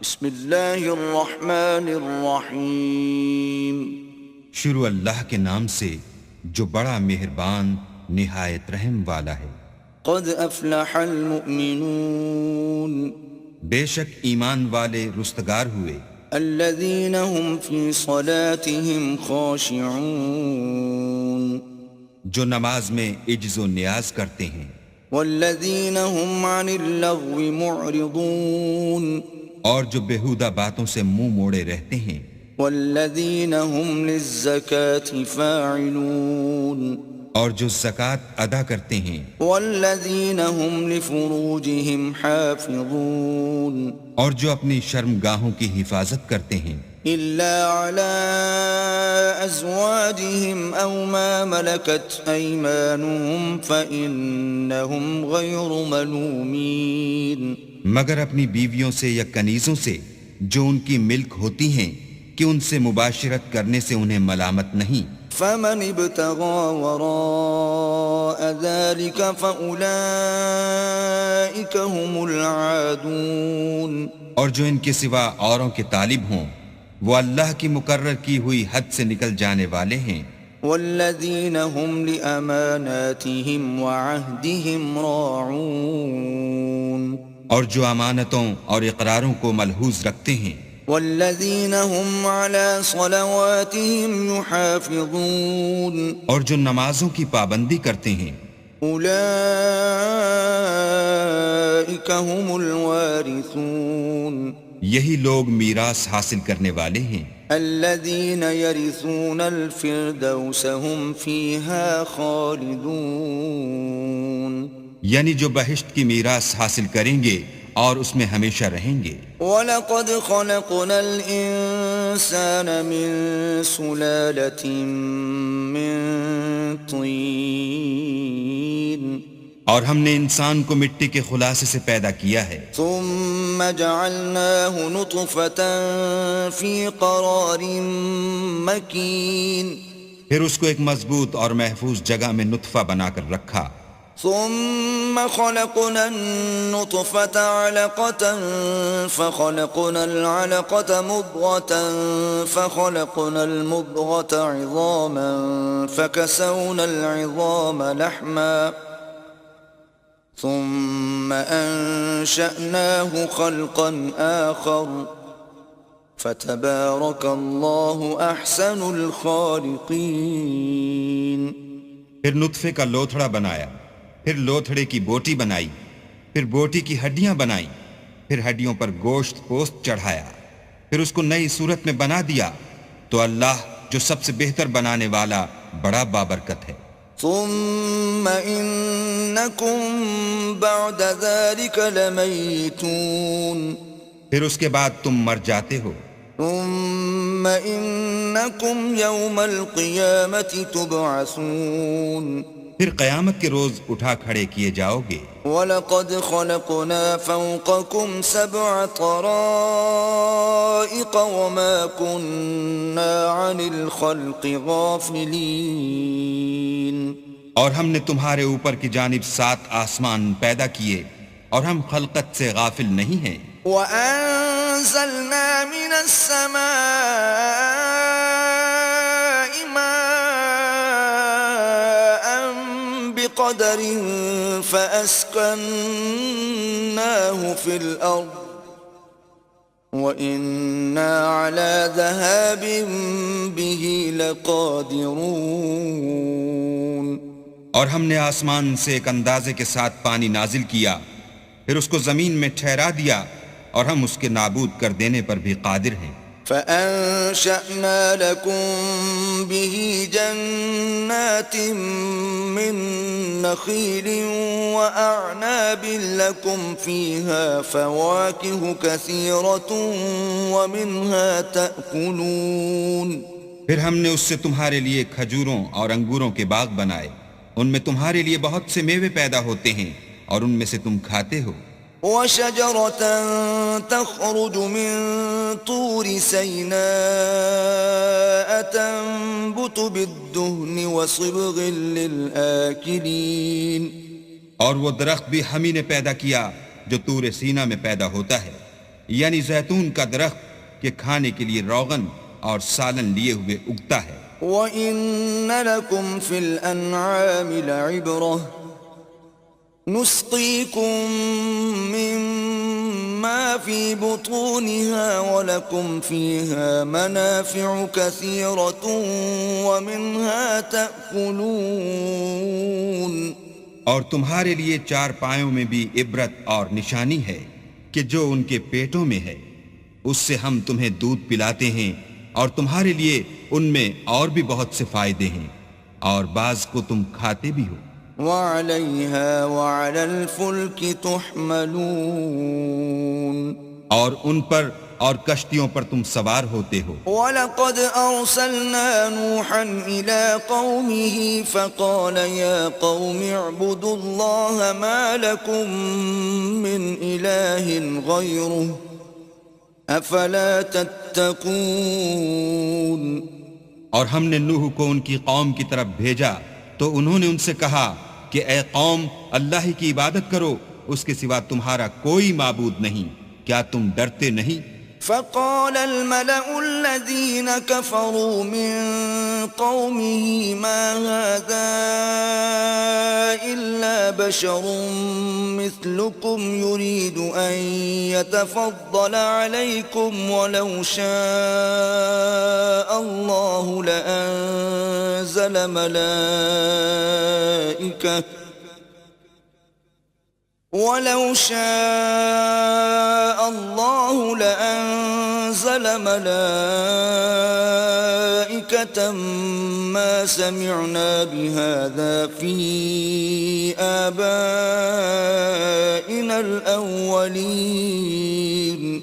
بسم اللہ الرحمن الرحیم۔ شروع اللہ کے نام سے جو بڑا مہربان نہایت رحم والا ہے۔ قد افلح المؤمنون، بے شک ایمان والے رستگار ہوئے، الذین هم فی صلاتهم خاشعون، جو نماز میں عجز و نیاز کرتے ہیں، والذین هم عن اللغو معرضون، اور جو بیہودہ باتوں سے منہ موڑے رہتے ہیں، والذین هم للزکاة فاعلون، اور جو زکوٰۃ ادا کرتے ہیں، والذین هم لفروجهم حافظون، اور جو اپنی شرمگاہوں کی حفاظت کرتے ہیں، إلا على أزواجهم أو ما ملكت أيمانهم فإنهم غير ملومين، مگر اپنی بیویوں سے یا کنیزوں سے جو ان کی ملک ہوتی ہیں کہ ان سے مباشرت کرنے سے انہیں ملامت نہیں۔ فمن ابتغى وراء ذلك فأولئك هم العادون، اور جو ان کے سوا اوروں کے طالب ہوں وہ اللہ کی مقرر کی ہوئی حد سے نکل جانے والے ہیں۔ والذین هم لأماناتهم وعهدهم راعون، اور جو امانتوں اور اقراروں کو ملحوظ رکھتے ہیں، والذین هم على صلواتهم يحافظون، اور جو نمازوں کی پابندی کرتے ہیں، اولئک هم الوارثون، یہی لوگ میراث حاصل کرنے والے ہیں، الذین یرثون الفردوس هم فیہا خالدون، یعنی جو بہشت کی میراث حاصل کریں گے اور اس میں ہمیشہ رہیں گے۔ وَلَقَدْ خَلَقْنَا الْإِنسَانَ مِنْ سُلَالَةٍ مِّن طِينٍ، اور ہم نے انسان کو مٹی کے خلاصے سے پیدا کیا ہے، ثُمَّ جَعَلْنَاهُ نُطْفَةً فِي قَرَارٍ مَّكِينٍ، پھر اس کو ایک مضبوط اور محفوظ جگہ میں نطفہ بنا کر رکھا، ثم خلقنا النطفة علقة فخلقنا العلقة مضغة فخلقنا المضغة عظاما فكسونا العظام لحما ثم أنشأناه خلقا آخر فتبارك الله أحسن الخالقين۔ پھر نطفے کا لوتھڑا بنایا، پھر لوتھڑے کی بوٹی بنائی، پھر بوٹی کی ہڈیاں بنائیں، پھر ہڈیوں پر گوشت پوست چڑھایا، پھر اس کو نئی صورت میں بنا دیا، تو اللہ جو سب سے بہتر بنانے والا بڑا بابرکت ہے۔ ثم انکم بعد ذلك لمیتون، پھر اس کے بعد تم مر جاتے ہو، ثم انکم یوم القیامة تبعثون، پھر قیامت کے روز اٹھا کھڑے کیے جاؤ گے۔ وَلَقَدْ خَلَقْنَا فَوْقَكُمْ سَبْعَ طَرَائِقَ وَمَا كُنَّا عَنِ الْخَلْقِ غَافِلِينَ، اور ہم نے تمہارے اوپر کی جانب 7 آسمان پیدا کیے اور ہم خلقت سے غافل نہیں ہیں۔ وَأَنزَلْنَا مِنَ السَّمَاءِ مَاءً بِقَدَرٍ فَأَسْكَنَّاهُ فِي الْأَرْضِ وَإِنَّا عَلَى ذَهَابٍ بِهِ لَقَادِرُونَ، اور ہم نے آسمان سے ایک اندازے کے ساتھ پانی نازل کیا، پھر اس کو زمین میں ٹھہرا دیا، اور ہم اس کے نابود کر دینے پر بھی قادر ہیں۔ فَأَنشَأْنَا لَكُم بِهِ جَنَّاتٍ مِّن نَّخِيلٍ وَأَعْنَابٍ لَّكُمْ فِيهَا فَوَاكِهُ كَثِيرَةٌ وَمِنْهَا تَأْكُلُونَ، پھر ہم نے اس سے تمہارے لیے کھجوروں اور انگوروں کے باغ بنائے، ان میں تمہارے لیے بہت سے میوے پیدا ہوتے ہیں اور ان میں سے تم کھاتے ہو۔ وَشَجَرَةً تَخْرُجُ مِن طُورِ سَيْنَاءَ تَنبُتُ بِالدُّهْنِ وَصِبْغٍ لِّلْآكِلِينَ، اور وہ درخت بھی ہم ہی نے پیدا کیا جو طور سینا میں پیدا ہوتا ہے، یعنی زیتون کا درخت کہ کھانے کے لیے روغن اور سالن لیے ہوئے اگتا ہے۔ وَإِنَّ لَكُمْ فِي الْأَنْعَامِ لَعِبْرَةً نُسْقِيكُم مِّمَّا فِي بُطُونِهَا وَلَكُمْ فِيهَا مَنَافِعُ كَثِيرَةٌ وَمِنْهَا تَأْكُلُونَ۔ اور تمہارے لیے چار پایوں میں بھی عبرت اور نشانی ہے کہ جو ان کے پیٹوں میں ہے، اس سے ہم تمہیں دودھ پلاتے ہیں، اور تمہارے لیے ان میں اور بھی بہت سے فائدے ہیں، اور بعض کو تم کھاتے بھی ہو۔ وَعَلَيْهَا وَعَلَى الْفُلْكِ تُحْمَلُونَ۔ اور ان پر اور کشتیوں پر تم سوار ہوتے ہو۔ وَلَقَدْ أَرْسَلْنَا نُوحًا إِلَىٰ قَوْمِهِ فَقَالَ يَا قَوْمِ اعْبُدُوا اللَّهَ مَا لَكُم مِّنْ إِلَٰهٍ غَيْرُهُ أَفَلَا تَتَّقُونَ۔ اور ہم نے نوح کو ان کی قوم کی طرف بھیجا تو انہوں نے ان سے کہا کہ اے قوم، اللہ ہی کی عبادت کرو، اس کے سوا تمہارا کوئی معبود نہیں، کیا تم ڈرتے نہیں؟ فقال الملأ الذين كفروا من قومه ما هذا إلا بشر مثلكم يريد أن يتفضل عليكم ولو شاء الله لأنزل ملائكة وَلَوْ شَاءَ اللَّهُ لَأَنزَلَ مَلَائِكَةً مَا سَمِعْنَا بِهَذَا فِي آبَائِنَا الْأَوَّلِينَ۔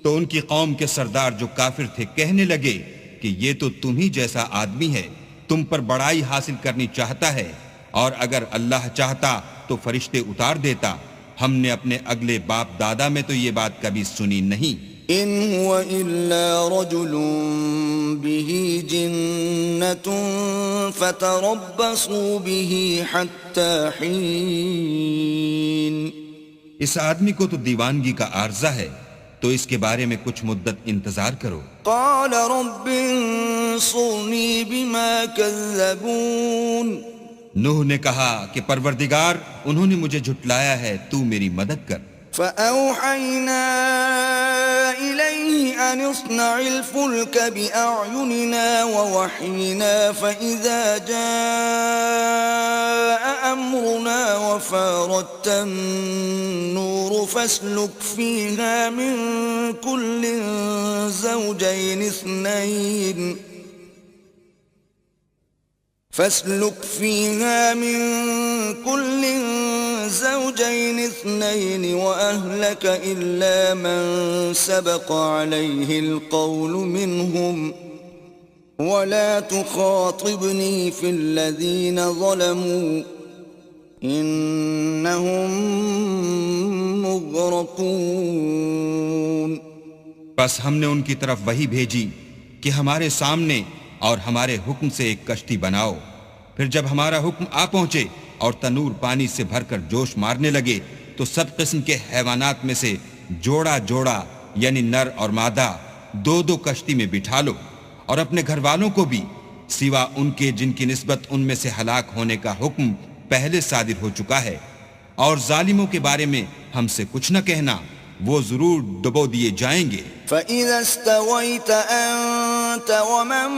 تو ان کی قوم کے سردار جو کافر تھے کہنے لگے کہ یہ تو تم ہی جیسا آدمی ہے، تم پر بڑائی حاصل کرنی چاہتا ہے، اور اگر اللہ چاہتا تو فرشتے اتار دیتا، ہم نے اپنے اگلے باپ دادا میں تو یہ بات کبھی سنی نہیں۔ ان هو الا رجل به جنة فتربصوا به حتى حين۔ اس آدمی کو تو دیوانگی کا عارضہ ہے، تو اس کے بارے میں کچھ مدت انتظار کرو۔ قال رب انصرني بما كذبون۔ نوح نے کہا کہ پروردگار، انہوں نے مجھے جھٹلایا ہے، تو میری مدد کر۔ فأوحينا إليه أن اصنع الفلك بأعيننا ووحينا فإذا جاء أمرنا وفارت النور فاسلك فيها من كل زوجين اثنين وأهلك إلا من سبق عليه القول منهم ولا تخاطبني في الذين ظلموا إنهم مغرقون۔ بس ہم نے ان کی طرف وحی بھیجی کہ ہمارے سامنے اور ہمارے حکم سے ایک کشتی بناؤ، پھر جب ہمارا حکم آ پہنچے اور تنور پانی سے بھر کر جوش مارنے لگے تو سب قسم کے حیوانات میں سے جوڑا جوڑا یعنی نر اور مادہ دو دو کشتی میں بٹھا لو، اور اپنے گھر والوں کو بھی سوا ان کے جن کی نسبت ان میں سے ہلاک ہونے کا حکم پہلے صادر ہو چکا ہے، اور ظالموں کے بارے میں ہم سے کچھ نہ کہنا، وہ ضرور ڈبو دیے جائیں گے۔ فَإِذَا اسْتَوَيْتَ أَنْتَ وَمَن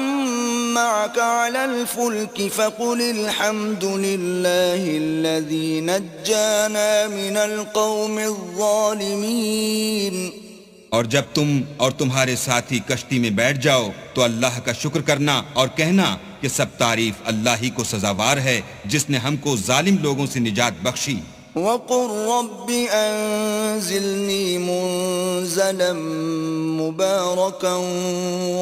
مَّعَكَ عَلَى الْفُلْكِ فَقُلِ الْحَمْدُ لِلَّهِ الَّذِي نَجَّانَا مِنَ الْقَوْمِ الظَّالِمِينَ۔ اور جب تم اور تمہارے ساتھی کشتی میں بیٹھ جاؤ تو اللہ کا شکر کرنا اور کہنا کہ سب تعریف اللہ ہی کو سزاوار ہے جس نے ہم کو ظالم لوگوں سے نجات بخشی۔ وَقُلْ رَبِّ أَنزِلْنِي مُنزَلًا مُبَارَكًا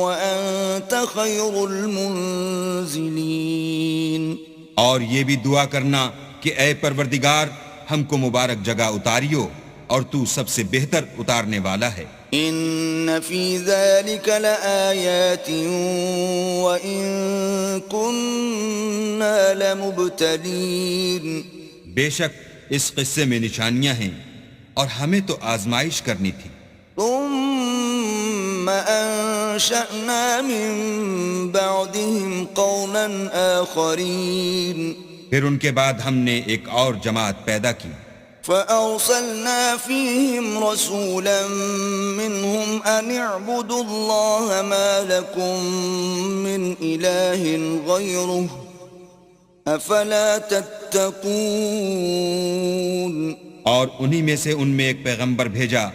وَأَنْتَ خَيْرُ الْمُنزِلِينَ۔ اور یہ بھی دعا کرنا کہ اے پروردگار، ہم کو مبارک جگہ اتاریو اور تو سب سے بہتر اتارنے والا ہے۔ إِنَّ فِي ذَلِكَ لَآيَاتٍ وَإِن كُنَّا لَمُبْتَلِينَ۔ بے شک اس قصے میں نشانیاں ہیں اور ہمیں تو آزمائش کرنی تھی۔ ثم أنشأنا من بعدهم قرنا آخرين پھر ان کے بعد ہم نے ایک اور جماعت پیدا کی، فأرسلنا فيهم رسولا منهم أن اعبدوا الله ما لكم من إله غيره أفلا تتقون اور انہی میں سے ان میں ایک پیغمبر بھیجا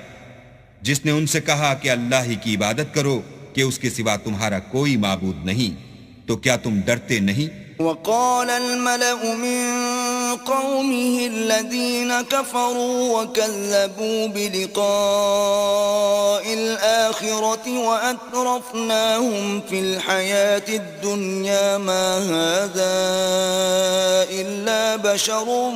جس نے ان سے کہا کہ اللہ ہی کی عبادت کرو کہ اس کے سوا تمہارا کوئی معبود نہیں، تو کیا تم ڈرتے نہیں؟ وقال الملأ من قومه الذين كفروا وكذبوا بلقاء الآخرة وأترفناهم في الحياة الدنيا ما هذا إلا بشر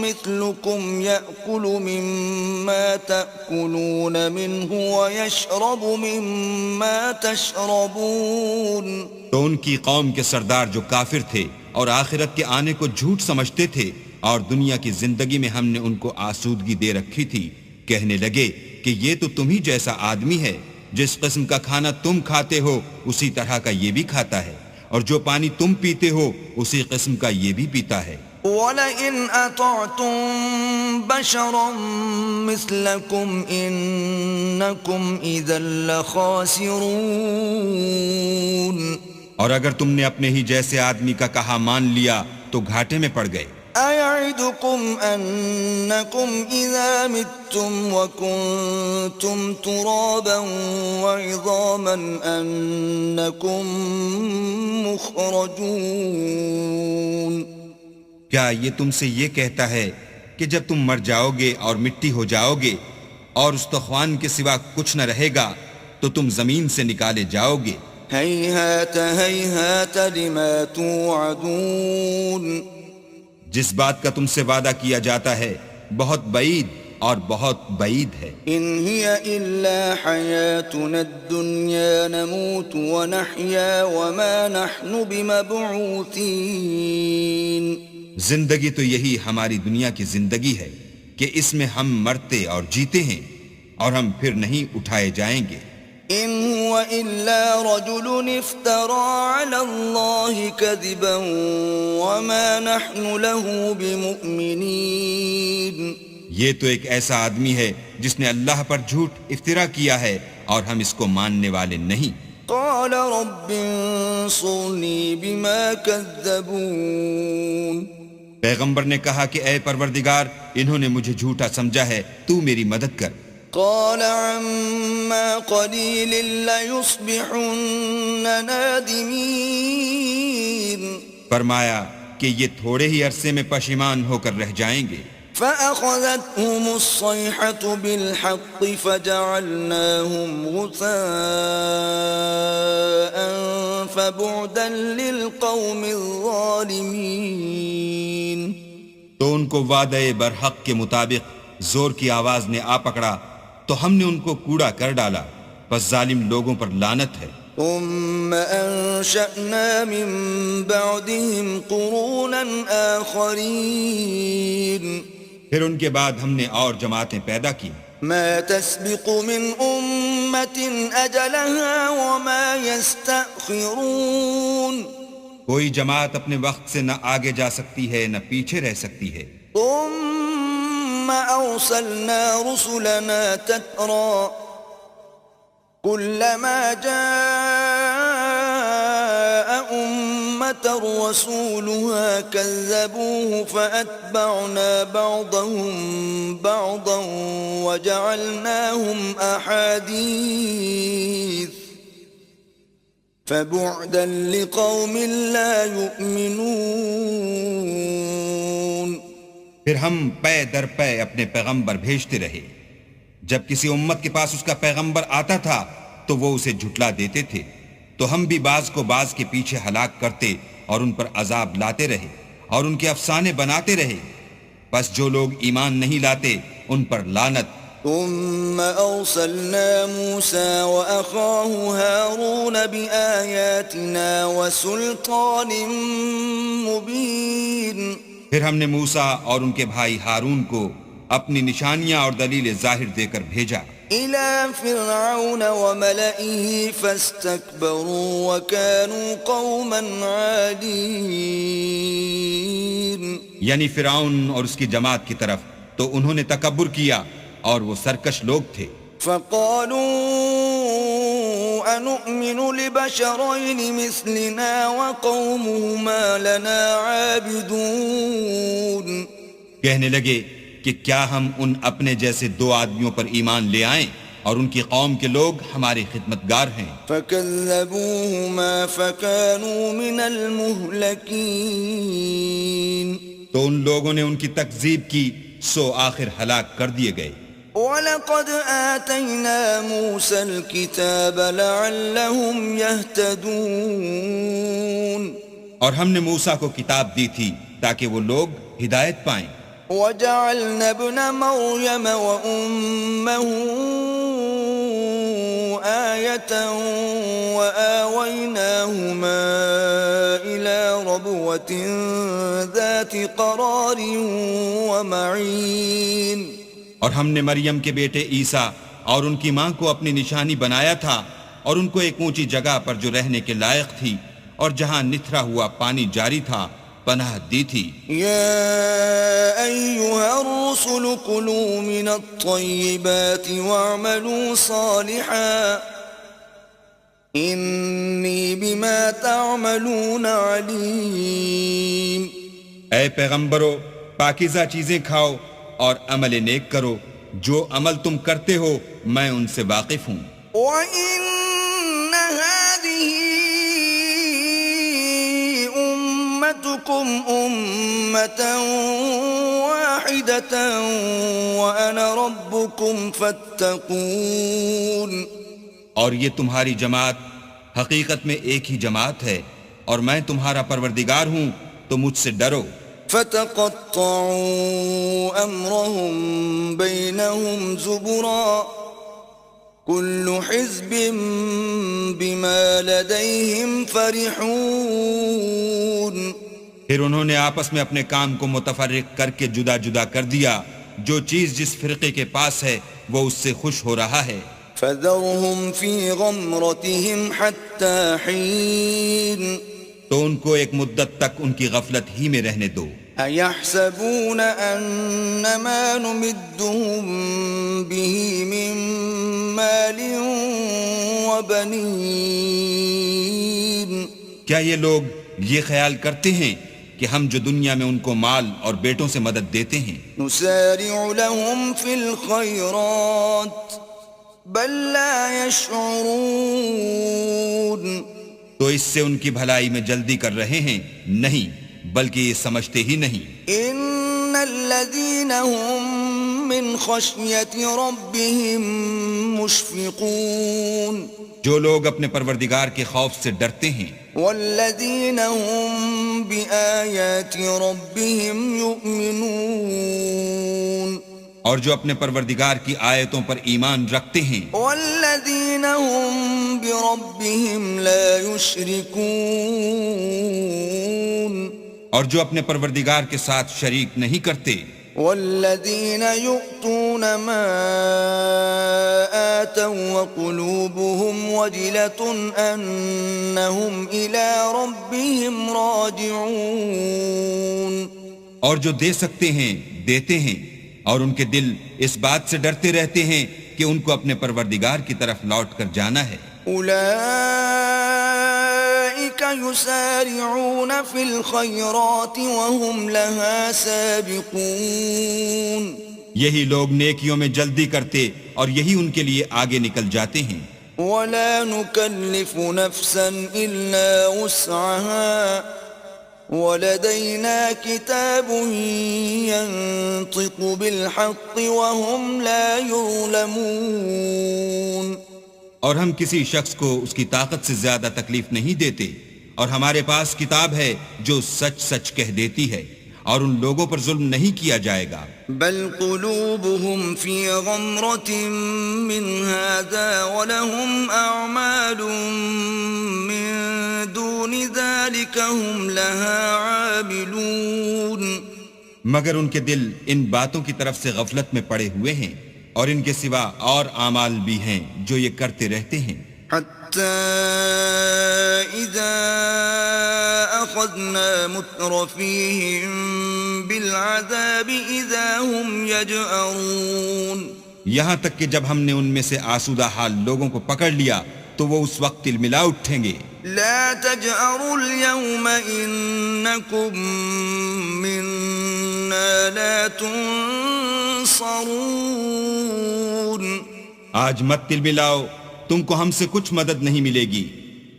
مثلكم يأكل مما تأكلون منه ويشرب مما تشربون. تو ان کی قوم کے سردار جو کافر تھے اور آخرت کے آنے کو جھوٹ سمجھتے تھے اور دنیا کی زندگی میں ہم نے ان کو آسودگی دے رکھی تھی، کہنے لگے کہ یہ تو تم ہی جیسا آدمی ہے، جس قسم کا کھانا تم کھاتے ہو اسی طرح کا یہ بھی کھاتا ہے، اور جو پانی تم پیتے ہو اسی قسم کا یہ بھی پیتا ہے. وَلَئِنْ أَطَعْتُمْ بَشَرًا مِثْلَكُمْ إِنَّكُمْ إِذًا لَخَاسِرُونَ. اور اگر تم نے اپنے ہی جیسے آدمی کا کہا مان لیا تو گھاٹے میں پڑ گئے. أَيَعِدُكُمْ أَنَّكُمْ إِذَا مِتُّمْ وَكُنْتُمْ تُرَابًا وَعِظَامًا أَنَّكُمْ مُخْرَجُونَ. کیا یہ تم سے یہ کہتا ہے کہ جب تم مر جاؤ گے اور مٹی ہو جاؤ گے اور استخوان کے سوا کچھ نہ رہے گا تو تم زمین سے نکالے جاؤ گے؟ هيهات هيهات لما توعدون. جس بات کا تم سے وعدہ کیا جاتا ہے بہت بعید اور بہت بعید ہے. إن هي إلا حياتنا الدنيا نموت ونحيا وما نحن بمبعوثين. زندگی تو یہی ہماری دنیا کی زندگی ہے کہ اس میں ہم مرتے اور جیتے ہیں اور ہم پھر نہیں اٹھائے جائیں گے. إن هو إلا رجل افترى على الله كذبا وما نحن له بمؤمنين. یہ تو ایک ایسا آدمی ہے جس نے اللہ پر جھوٹ افترا کیا ہے اور ہم اس کو ماننے والے نہیں. قال رب انصرني بما كذبون. پیغمبر نے کہا کہ اے پروردگار انہوں نے مجھے جھوٹا سمجھا ہے، تو میری مدد کر. قال عما قليل ليصبحن نادمين. فرمایا کہ یہ تھوڑے ہی عرصے میں پشیمان ہو کر رہ جائیں گے. فأخذتهم الصيحة بالحق فجعلناهم غثاء فبعدا للقوم الظالمين. تو ان کو وعدے برحق کے مطابق زور کی آواز نے آ پکڑا تو ہم نے ان کو کوڑا کر ڈالا، پس ظالم لوگوں پر لعنت ہے. ثم أنشأنا من بعدهم قرونا آخرين. پھر ان کے بعد ہم نے اور جماعتیں پیدا کی. ما تسبق من أمة أجلها وما يستأخرون. کوئی جماعت اپنے وقت سے نہ آگے جا سکتی ہے نہ پیچھے رہ سکتی ہے. ثم أرسلنا رسلنا تترى كلما جاء أمة رسولها كذبوه فأتبعنا بعضهم بعضا وجعلناهم أحاديث فبعدا لقوم لا يؤمنون. پھر ہم پے در پے اپنے پیغمبر بھیجتے رہے. جب کسی امت کے پاس اس کا پیغمبر آتا تھا تو وہ اسے جھٹلا دیتے تھے، تو ہم بھی بعض کو بعض کے پیچھے ہلاک کرتے اور ان پر عذاب لاتے رہے اور ان کے افسانے بناتے رہے. پس جو لوگ ایمان نہیں لاتے ان پر لعنت. ثم أرسلنا موسى وأخاه هارون بآياتنا وسلطان مبين. پھر ہم نے موسیٰ اور ان کے بھائی ہارون کو اپنی نشانیاں اور دلیل ظاہر دے کر بھیجا. إلى فرعون وملئه فاستكبروا وكانوا قوما عالين. یعنی فرعون اور اس کی جماعت کی طرف تو انہوں نے تکبر کیا اور وہ سرکش لوگ تھے. فقالوا أنؤمن لبشرين مثلنا وقومهما لنا عابدون. کہنے لگے کہ کیا ہم ان اپنے جیسے دو آدمیوں پر ایمان لے آئیں اور ان کی قوم کے لوگ ہمارے خدمتگار ہیں. فكذبوهما فكانوا من المهلكين. تو ان لوگوں نے ان کی تکذیب کی سو آخر ہلاک کر دیے گئے. وَلَقَدْ آتَيْنَا مُوسَى الْكِتَابَ لَعَلَّهُمْ يَهْتَدُونَ. اور ہم نے موسیٰ کو کتاب دی تھی تاکہ وہ لوگ ہدایت پائیں. وَجَعَلْنَا ابْنَ مَرْيَمَ وَأُمَّهُ آيَةً وَآوَيْنَاهُمَا إِلَى رَبْوَةٍ ذَاتِ قَرَارٍ وَمَعِينٍ. اور ہم نے مریم کے بیٹے عیسیٰ اور ان کی ماں کو اپنی نشانی بنایا تھا اور ان کو ایک اونچی جگہ پر جو رہنے کے لائق تھی اور جہاں نتھرا ہوا پانی جاری تھا پناہ دی تھی. يا أيها الرسل كلوا من الطيبات واعملوا صالحا إني بما تعملون عليم. اے پیغمبرو پاکیزہ چیزیں کھاؤ اور عمل نیک کرو، جو عمل تم کرتے ہو میں ان سے واقف ہوں. وَإِنَّ هَذِهِ أُمَّتُكُمْ أُمَّةً وَاحِدَةً وَأَنَا رَبُّكُمْ فَاتَّقُونِ. اور یہ تمہاری جماعت حقیقت میں ایک ہی جماعت ہے اور میں تمہارا پروردگار ہوں تو مجھ سے ڈرو. فَتَقَطَّعُوا أَمْرَهُمْ بَيْنَهُمْ زُبُرًا كُلُّ حِزْبٍ بِمَا لَدَيْهِمْ فَرِحُونَ. پھر انہوں نے آپس میں اپنے کام کو متفرق کر کے جدا جدا کر دیا. جو چیز جس فرقے کے پاس ہے وہ اس سے خوش ہو رہا ہے. فَذَرْهُمْ فِي غَمْرَتِهِمْ حَتَّى حِينٍ. تو ان کو ایک مدت تک ان کی غفلت ہی میں رہنے دو. أَيَحْسَبُونَ أَنَّمَا نُمِدُّهُم بِهِ مِن مَّالٍ وَبَنِينَ. کیا یہ لوگ یہ خیال کرتے ہیں کہ ہم جو دنیا میں ان کو مال اور بیٹوں سے مدد دیتے ہیں نُسَارِعُ لَهُمْ فِي الْخَيْرَاتِ بَل لَّا يَشْعُرُونَ. تو اس سے ان کی بھلائی میں جلدی کر رہے ہیں؟ نہیں، بلکہ یہ سمجھتے ہی نہیں. إِنَّ الَّذِينَ هُم مِّنْ خَشْيَةِ رَبِّهِم مُشْفِقُونَ. جو لوگ اپنے پروردگار کے خوف سے ڈرتے ہیں. وَالَّذِينَ هُم بِآيَاتِ رَبِّهِمْ يُؤْمِنُونَ. اور جو اپنے پروردگار کی آیتوں پر ایمان رکھتے ہیں. وَالَّذِينَ هُم بِرَبِّهِمْ لَا يُشْرِكُونَ. اور جو اپنے پروردگار کے ساتھ شریک نہیں کرتے. وَالَّذِينَ يُؤْتُونَ مَا آتَوا وَقُلُوبُهُمْ وَجِلَةٌ أَنَّهُمْ إِلَى رَبِّهِمْ رَاجِعُونَ. اور جو دے سکتے ہیں دیتے ہیں اور ان کے دل اس بات سے ڈرتے رہتے ہیں کہ ان کو اپنے پروردگار کی طرف لوٹ کر جانا ہے. أُولَئِكَ يُسَارِعُونَ فِي الْخَيْرَاتِ وَهُمْ لَهَا سَابِقُونَ. یہی لوگ نیکیوں میں جلدی کرتے اور یہی ان کے لیے آگے نکل جاتے ہیں. وَلَا نُكَلِّفُ نَفْسًا إِلَّا وُسْعَهَا وَلَدَيْنَا كِتَابٌ يَنطِقُ بِالْحَقِّ وَهُمْ لَا يُظْلَمُونَ. اور ہم کسی شخص کو اس کی طاقت سے زیادہ تکلیف نہیں دیتے اور ہمارے پاس کتاب ہے جو سچ سچ کہہ دیتی ہے اور ان لوگوں پر ظلم نہیں کیا جائے گا. بل قلوبهم في غمرة من هذا ولهم أعمال من دون ذلك هم لها عاملون. مگر ان کے دل ان باتوں کی طرف سے غفلت میں پڑے ہوئے ہیں اور ان کے سوا اور اعمال بھی ہیں جو یہ کرتے رہتے ہیں. حتى إذا أخذنا مترفيهم بالعذاب إذا هم يجأرون. یہاں تک کہ جب ہم نے ان میں سے آسودہ حال لوگوں کو پکڑ لیا تو وہ اس وقت تلملا اٹھیں گے. لا تجأروا اليوم إنكم منا لا تنصرون. آج مت تلملاؤ، تم کو ہم سے کچھ مدد نہیں ملے گی.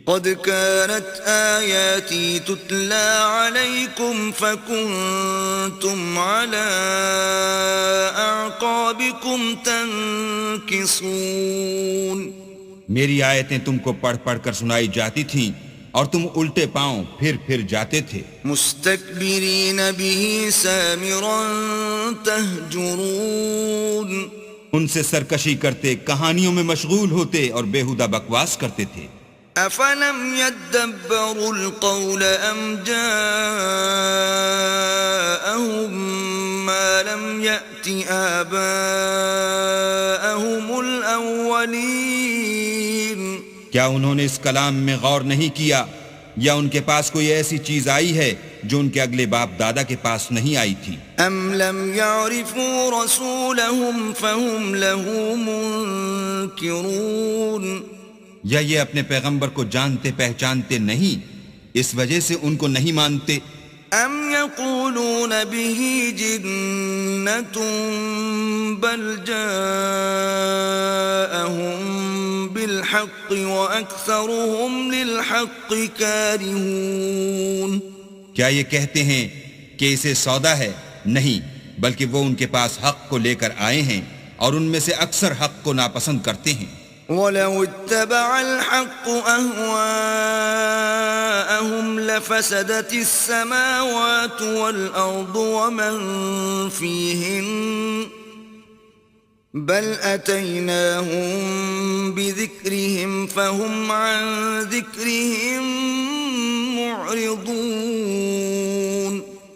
قد كانت آياتي تتلى عليكم فكنتم على أعقابكم تنكصون. میری آیتیں تم کو پڑھ پڑھ کر سنائی جاتی تھیں اور تم الٹے پاؤں پھر جاتے تھے. مستكبرين به سامرا تهجرون. ان سے سرکشی کرتے، کہانیوں میں مشغول ہوتے اور بیہودہ بکواس کرتے تھے. افلم يدبروا القول ام جاءهم ما لم يأت آباءهم الاولین. کیا انہوں نے اس کلام میں غور نہیں کیا یا ان کے پاس کوئی ایسی چیز آئی ہے جو ان کے اگلے باپ دادا کے پاس نہیں آئی تھی؟ ام لم يعرفوا رسولهم فهم له منکرون. یا یہ اپنے پیغمبر کو جانتے پہچانتے نہیں، اس وجہ سے ان کو نہیں مانتے؟ ام یقولون به جنة بل جاءهم بالحق واکثرهم للحق کارہون. کیا یہ کہتے ہیں کہ اسے سودا ہے؟ نہیں، بلکہ وہ ان کے پاس حق کو لے کر آئے ہیں اور ان میں سے اکثر حق کو ناپسند کرتے ہیں. وَلَوِ اتَّبَعَ الْحَقُّ أَهْوَاءَهُمْ لَفَسَدَتِ السَّمَاوَاتُ وَالْأَرْضُ وَمَنْ فِيهِنَّ بَلْ أَتَيْنَاهُمْ بِذِكْرِهِمْ فَهُمْ عَنْ ذِكْرِهِمْ مُعْرِضُونَ.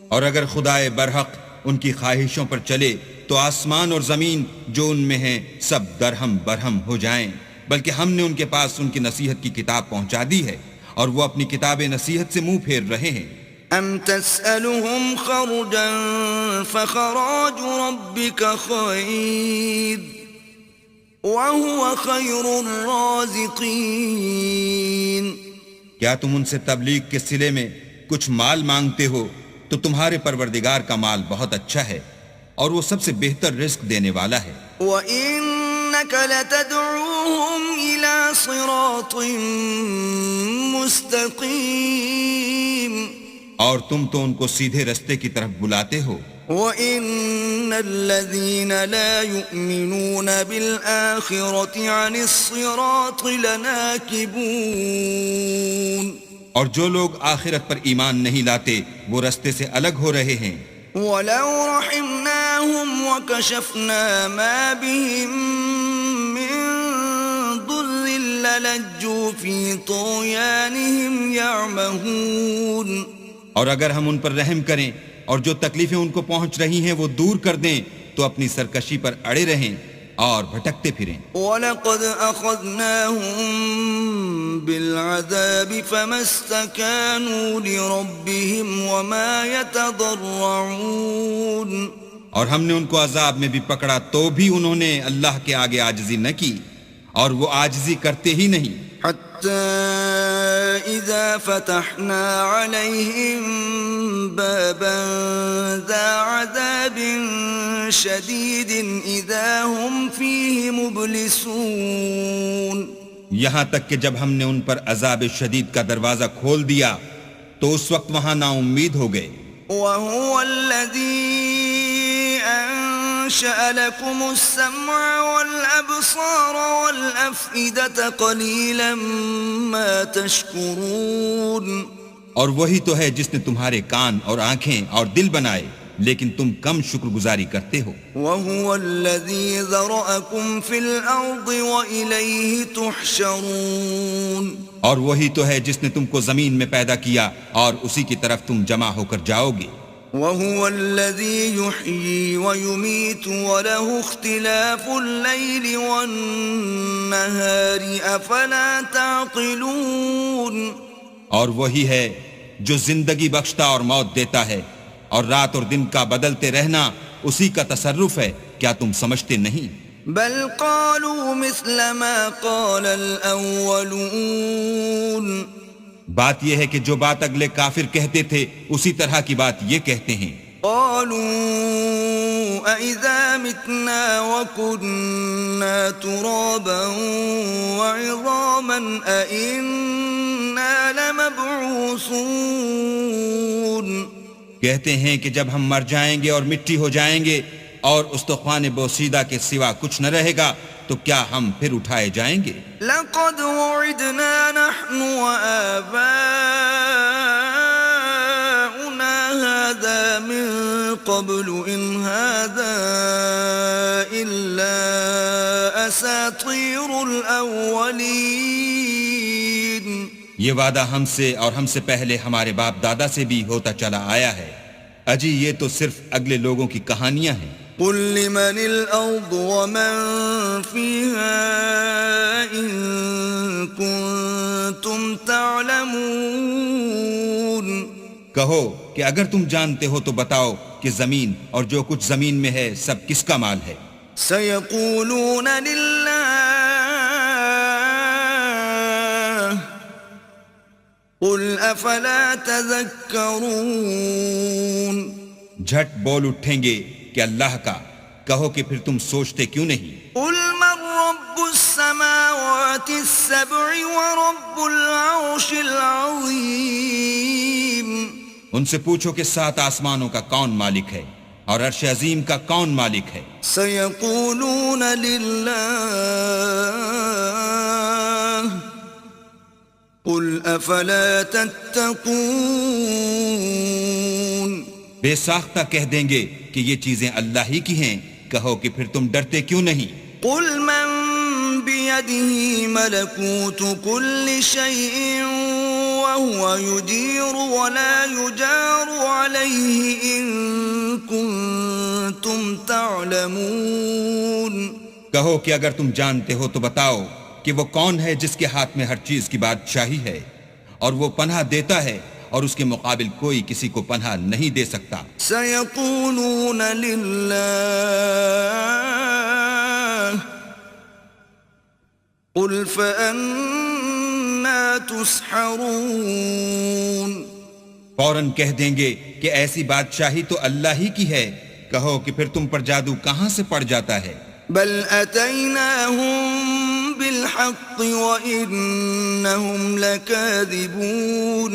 اور اگر خدائے برحق ان کی خواہشوں پر چلے تو آسمان اور زمین جو ان میں ہیں سب درہم برہم ہو جائیں، بلکہ ہم نے ان کے پاس ان کی نصیحت کی کتاب پہنچا دی ہے اور وہ اپنی کتاب نصیحت سے منہ پھیر رہے ہیں. ام تسألهم خرجا فخراج ربك خير وهو خير الرازقين. کیا تم ان سے تبلیغ کے صلے میں کچھ مال مانگتے ہو تو تمہارے پروردگار کا مال بہت اچھا ہے اور وہ سب سے بہتر رزق دینے والا ہے. وَإِنَّكَ لَتَدْعُوهُمْ إِلَى صِرَاطٍ مُسْتَقِيمٍ. اور تم تو ان کو سیدھے رستے کی طرف بلاتے ہو. وَإِنَّ الَّذِينَ لَا يُؤْمِنُونَ بِالْآخِرَةِ عَنِ الصِّرَاطِ لَنَاكِبُونَ. اور جو لوگ آخرت پر ایمان نہیں لاتے وہ رستے سے الگ ہو رہے ہیں. وَلَوْ رَحِمْنَاهُمْ وَكَشَفْنَا مَا بِهِمْ مِنْ ضُرٍّ لَلَجُّوا فِي طُغْيَانِهِمْ يَعْمَهُونَ. اور اگر ہم ان پر رحم کریں اور جو تکلیفیں ان کو پہنچ رہی ہیں وہ دور کر دیں تو اپنی سرکشی پر اڑے رہیں اور بھٹکتے پھریں. وَلَقَدْ أَخَذْنَاهُمْ بِالْعَذَابِ فَمَا اسْتَكَانُوا لِرَبِّهِمْ وَمَا يَتَضَرَّعُونَ. اور ہم نے ان کو عذاب میں بھی پکڑا تو بھی انہوں نے اللہ کے آگے عاجزی نہ کی اور وہ عاجزی کرتے ہی نہیں. حتى إذا فتحنا عليهم بابا ذا عذاب شديد إذا هم فيه مبلسون. یہاں تک کہ جب ہم نے ان پر عذاب شدید کا دروازہ کھول دیا تو اس وقت وہاں نا امید ہو گئے. وهو الذي أنشأ لكم السمع والأبصار والأفئدة قليلا ما تشكرون. اور وہی تو ہے جس نے تمہارے کان اور آنکھیں اور دل بنائے لیکن تم کم شکر گزاری کرتے ہو. وهو الذي ذرأكم في الأرض وإليه تحشرون. اور وہی تو ہے جس نے تم کو زمین میں پیدا کیا اور اسی کی طرف تم جمع ہو کر جاؤ گے. وهو الذي يحيي ويميت وله اختلاف الليل والنهار أفلا تعقلون اور وہی ہے جو زندگی بخشتا اور موت دیتا ہے، اور رات اور دن کا بدلتے رہنا اسی کا تصرف ہے، کیا تم سمجھتے نہیں؟ بل قالوا مثل ما قال الأولون بات یہ ہے کہ جو بات اگلے کافر کہتے تھے اسی طرح کی بات یہ کہتے ہیں۔ قالوا أَإِذَا مِتْنَا وَكُنَّا تُرَابًا وَعِظَامًا أَإِنَّا لَمَبْعُوثُونَ کہتے ہیں کہ جب ہم مر جائیں گے اور مٹی ہو جائیں گے اور استخوان بوسیدہ کے سوا کچھ نہ رہے گا تو کیا ہم پھر اٹھائے جائیں گے؟ لقد وعدنا نحن وآباؤنا هذا من قبل إن هذا إلا أساطير الأولين یہ وعدہ ہم سے اور ہم سے پہلے ہمارے باپ دادا سے بھی ہوتا چلا آیا ہے، اجی یہ تو صرف اگلے لوگوں کی کہانیاں ہیں۔ قل لمن الأرض ومن فيها إن كنتم تعلمون کہو کہ اگر تم جانتے ہو تو بتاؤ کہ زمین اور جو کچھ زمین میں ہے سب کس کا مال ہے؟ سيقولون لله قل أفلا تذكرون جھٹ بول اٹھیں گے کہ اللہ کا، کہو کہ پھر تم سوچتے کیوں نہیں؟ قل من رب السماوات السبع ورب العرش العظيم ان سے پوچھو کہ 7 آسمانوں کا کون مالک ہے اور عرش عظیم کا کون مالک ہے؟ سيقولون لله قل أفلا تتقون بے ساختہ کہہ دیں گے کہ یہ چیزیں اللہ ہی کی ہیں، کہو کہ پھر تم ڈرتے کیوں نہیں؟ قل من بيده ملكوت كل شيء وهو يجير ولا يجار عليه إن كنتم تعلمون کہو کہ اگر تم جانتے ہو تو بتاؤ کہ وہ کون ہے جس کے ہاتھ میں ہر چیز کی بادشاہی ہے اور وہ پناہ دیتا ہے اور اس کے مقابل کوئی کسی کو پناہ نہیں دے سکتا۔ سيقولون لله قل فأنا تسحرون فوراً کہہ دیں گے کہ ایسی بادشاہی تو اللہ ہی کی ہے، کہو کہ پھر تم پر جادو کہاں سے پڑ جاتا ہے؟ بل أتيناهم بالحق وإنهم لكاذبون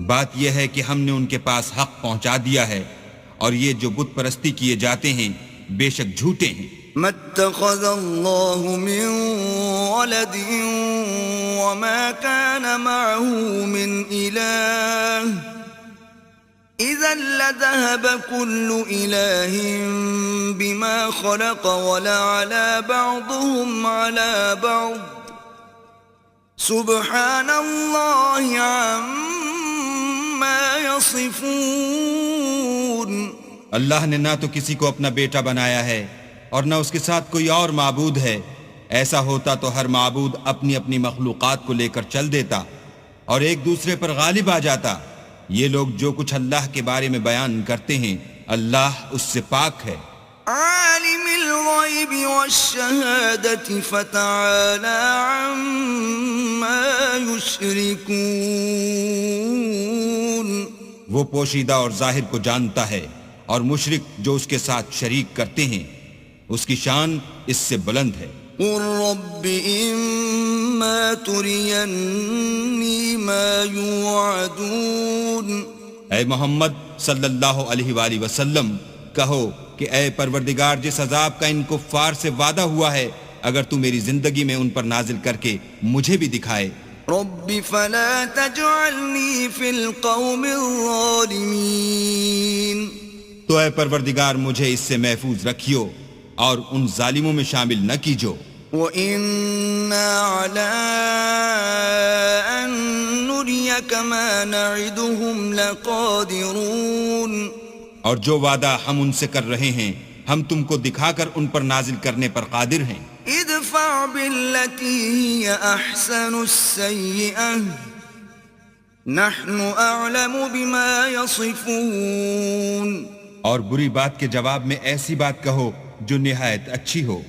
بات یہ ہے کہ ہم نے ان کے پاس حق پہنچا دیا ہے اور یہ جو بت پرستی کیے جاتے ہیں بے شک جھوٹے ہیں۔ ما اتخذ الله من ولد وما كان معه من إله إذا لذهب كل إله بما خلق ولعلى بعضهم على بعض سبحان الله عما يصفون اللہ نے نہ تو کسی کو اپنا بیٹا بنایا ہے اور نہ اس کے ساتھ کوئی اور معبود ہے، ایسا ہوتا تو ہر معبود اپنی اپنی مخلوقات کو لے کر چل دیتا اور ایک دوسرے پر غالب آ جاتا۔ یہ لوگ جو کچھ اللہ کے بارے میں بیان کرتے ہیں اللہ اس سے پاک ہے۔ عالم الغیب والشہادة فتعالى عما يشركون وہ پوشیدہ اور ظاہر کو جانتا ہے اور مشرک جو اس کے ساتھ شریک کرتے ہیں اس کی شان اس سے بلند ہے۔ قل رب إما تريني ما يوعدون اے محمد صلی اللہ علیہ وآلہ وسلم کہو کہ اے پروردگار جس عذاب کا ان کفار سے وعدہ ہوا ہے اگر تو میری زندگی میں ان پر نازل کر کے مجھے بھی دکھائے۔ رب فلا تجعلني في القوم الظالمين تو اے پروردگار مجھے اس سے محفوظ رکھیو اور ان ظالموں میں شامل نہ کیجو۔ وَإِنَّا عَلَىٰ أَن نُّرِيَكَ مَا نَعِدُهُمْ لَقَادِرُونَ اور جو وعدہ ہم ان سے کر رہے ہیں ہم تم کو دکھا کر ان پر نازل کرنے پر قادر ہیں. ادفع بالتي هي أحسن السيئة نحن أعلم بما يصفون. اور بری بات کے جواب میں ایسی بات کہو جو نہایت اچھی ہو،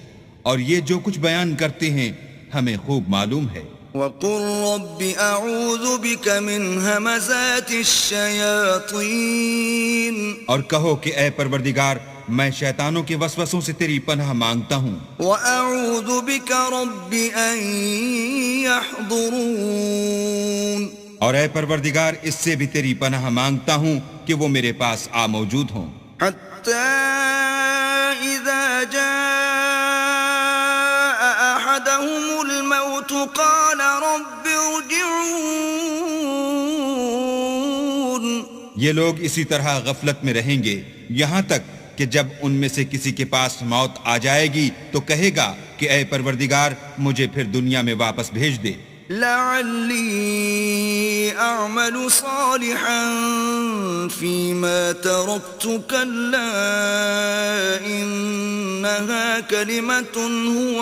اور یہ جو کچھ بیان کرتے ہیں ہمیں خوب معلوم ہے. وقل رب أعوذ بك من همزات الشياطين. اور کہو کہ اے پروردگار میں شیطانوں کے وسوسوں سے تیری پناہ مانگتا ہوں، وأعوذ بك رب أن يحضرون. اور اے پروردگار اس سے بھی تیری پناہ مانگتا ہوں کہ وہ میرے پاس آ موجود ہوں. حتى إذا جاء أحدهم الموت قال رب ارجعون. یہ لوگ اسی طرح غفلت میں رہیں گے یہاں تک کہ جب ان میں سے کسی کے پاس موت آ جائے گی تو کہے گا کہ اے پروردگار مجھے پھر دنیا میں واپس بھیج دے، لعلی اعمل صالحا فيما تركت كلا انها كلمة هو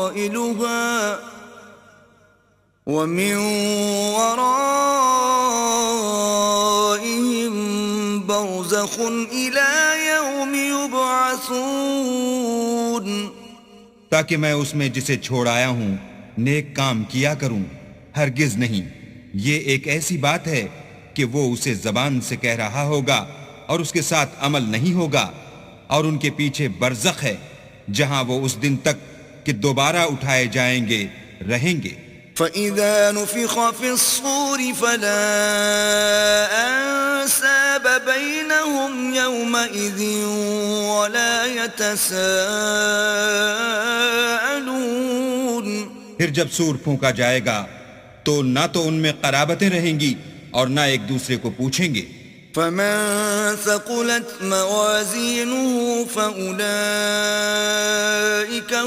قائلها ومن ورائهم برزخ إلى يوم يبعثون. تاکہ میں اس میں جسے چھوڑ آیا ہوں نیک کام کیا کروں. ہرگز نہیں، یہ ایک ایسی بات ہے کہ وہ اسے زبان سے کہہ رہا ہوگا اور اس کے ساتھ عمل نہیں ہوگا، اور ان کے پیچھے برزخ ہے جہاں وہ اس دن تک کہ دوبارہ اٹھائے جائیں گے رہیں گے. فَإِذَا نُفِخَ فِي الصُّورِ فَلَا أَنْسَابَ بَيْنَهُمْ يَوْمَئِذٍ وَلَا يَتَسَاءَلُونَ. پھر جب سور پھونکا جائے گا تو نہ تو ان میں قرابتیں رہیں گی اور نہ ایک دوسرے کو پوچھیں گے. فَمَنْ ثَقُلَتْ مَوَازِينُهُ فَأُولَئِكَ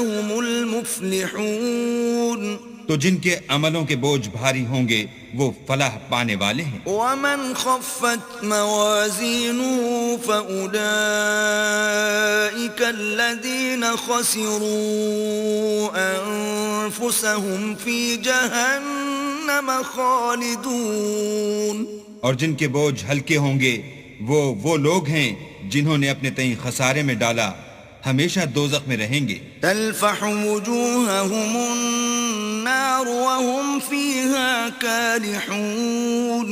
هُمُ الْمُفْلِحُونَ. تو جن کے عملوں کے بوجھ بھاری ہوں گے وہ فلاح پانے والے ہیں. وَمَنْ خَفَّتْ مَوَازِينُهُ فَأُولَئِكَ الَّذِينَ خَسِرُوا أَنفُسَهُمْ فِي جَهَنَّمَ خَالِدُونَ. اور جن کے بوجھ ہلکے ہوں گے وہ لوگ ہیں جنہوں نے اپنے تئیں خسارے میں ڈالا، ہمیشہ دوزخ میں رہیں گے. تلفح وجوههم النار وهم فيها كالحون.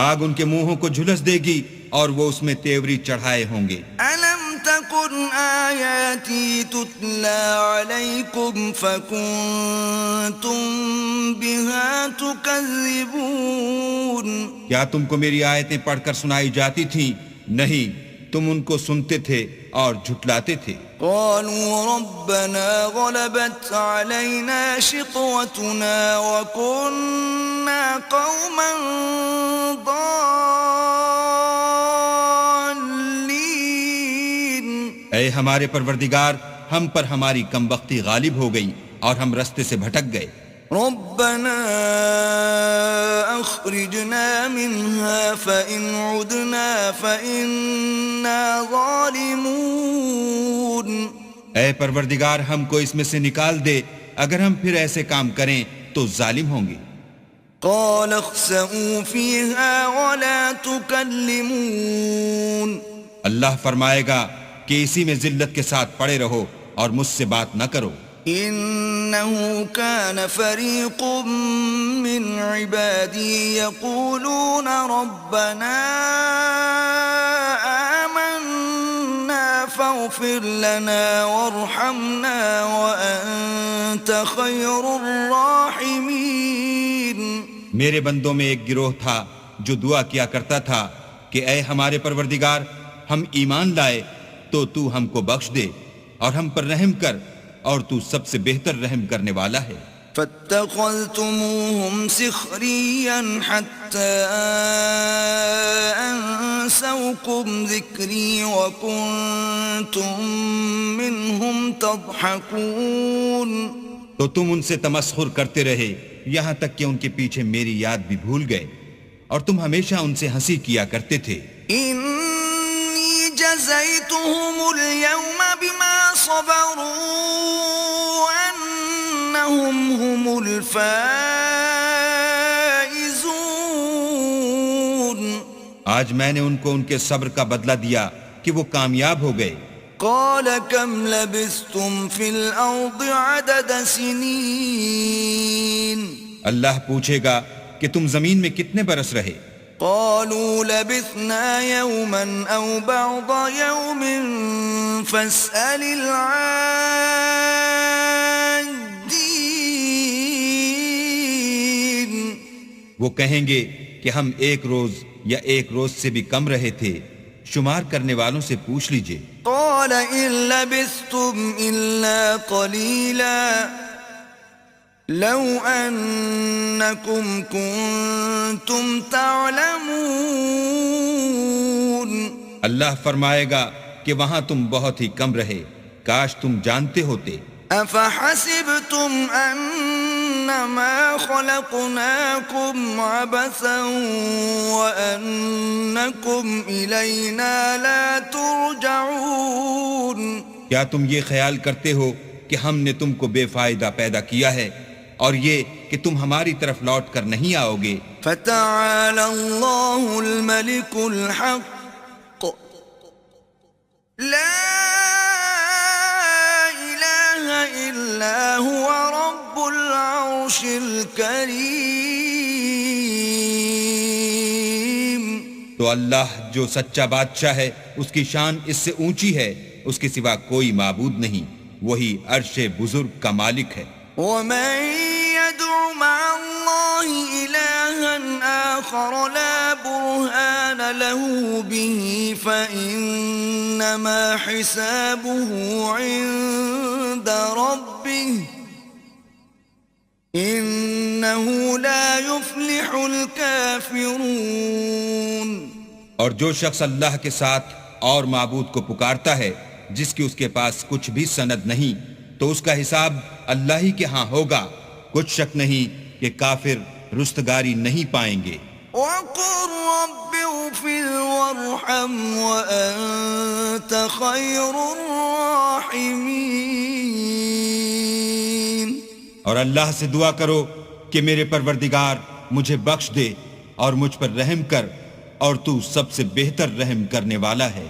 آگ ان کے منہوں کو جھلس دے گی اور وہ اس میں تیوری چڑھائے ہوں گے. ألم تكن آياتي تتلى عليكم فكنتم بها تكذبون. کیا تم کو میری آیتیں پڑھ کر سنائی جاتی تھیں؟ نہیں، تم ان کو سنتے تھے اور جھٹلاتے تھے. قالوا ربنا غلبت علينا شقوتنا وكنا قوما ضالين. اے ہمارے پروردگار ہم پر ہماری کم بختی غالب ہو گئی اور ہم رستے سے بھٹک گئے. ربنا اخرجنا منها فإن عدنا فإنا ظالمون. اے پروردگار ہم کو اس میں سے نکال دے، اگر ہم پھر ایسے کام کریں تو ظالم ہوں گے. قال اخسئوا فيها ولا تكلمون. اللہ فرمائے گا کہ اسی میں ذلت کے ساتھ پڑے رہو اور مجھ سے بات نہ کرو. إنه كان فريق من عبادي يقولون ربنا آمنا فاغفر لنا وارحمنا وأنت خير الراحمين. میرے بندوں میں ایک گروہ تھا جو دعا کیا کرتا تھا کہ اے ہمارے پروردگار ہم ایمان لائے تو تو ہم کو بخش دے اور ہم پر رحم کر، اور تو سب سے بہتر رحم کرنے والا ہے. فاتخذتموهم سخريا حتى أنسوكم ذكري وكنتم منهم تضحكون. تو تم ان سے تمسخر کرتے رہے یہاں تک کہ ان کے پیچھے میری یاد بھی بھول گئے اور تم ہمیشہ ان سے ہنسی کیا کرتے تھے. إني جزيتهم اليوم بما صبروا أنهم هم الفائزون. آج میں نے ان کو ان کے صبر کا بدلہ دیا کہ وہ کامیاب ہو گئے. قال كم لبثتم في الأرض عدد سنين. اللہ پوچھے گا کہ تم زمین میں کتنے برس رہے؟ قالوا لبثنا يوما أو بعض يوم فاسأل العادين. وہ کہیں گے کہ ہم ایک روز یا ایک روز سے بھی کم رہے تھے، شمار کرنے والوں سے پوچھ لیجئے. قال إن لبثتم إلا قليلا لو أنكم كنتم تعلمون. اللہ فرمائے گا کہ وہاں تم بہت ہی کم رہے، کاش تم جانتے ہوتے. أفحسبتم أنما خلقناكم عبثا وأنكم إلينا لا ترجعون. کیا تم یہ خیال کرتے ہو کہ ہم نے تم کو بے فائدہ پیدا کیا ہے اور یہ کہ تم ہماری طرف لوٹ کر نہیں آؤ گے؟ فتعالى الله الملك الحق لا إله إلا هو رب العرش الكريم. تو اللہ جو سچا بادشاہ ہے اس کی شان اس سے اونچی ہے، اس کے سوا کوئی معبود نہیں، وہی عرش بزرگ کا مالک ہے. ومن يدع مع الله إلها آخر لا برهان له به فإنما حسابه عند ربه إنه لا يفلح الكافرون. اور جو شخص اللہ کے ساتھ اور معبود کو پکارتا ہے جس کی اس کے پاس کچھ بھی سند نہیں، تو اس کا حساب اللہ ہی کے ہاں ہوگا، کچھ شک نہیں کہ کافر رستگاری نہیں پائیں گے. وَقُلْ رَبِّ اغْفِرْ وَارْحَمْ وَأَنْتَ خَيْرُ الرَّاحِمِينَ. اور اللہ سے دعا کرو کہ میرے پروردگار مجھے بخش دے اور مجھ پر رحم کر، اور تو سب سے بہتر رحم کرنے والا ہے.